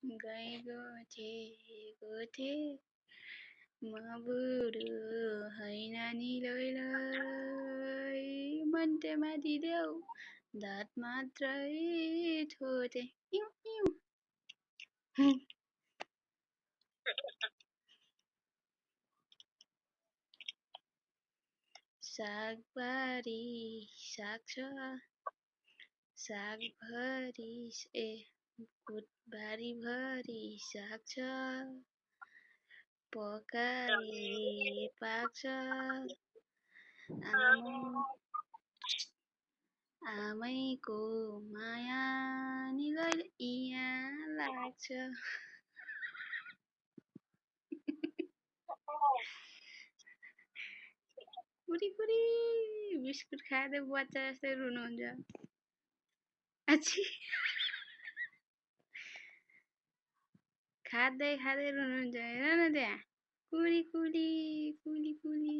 गएको थिएँ म बुढो होइन नि लै लै मन्टेमा दिदेऊ दात मात्रै थोते इउ इउ सागबारी साग छ सागभरी ए बारीभरि साग छ पकाए पाक्छ आमैको माया नि कहिले यहाँ लाग्छ कुरी कुरी बिस्कुट खाँदै बच्चा जस्तै रुनुहुन्छ आछि खाँदै खाँदै रुनुहुन्छ हेर न त्यहाँ कुरी कुरी कुली कुली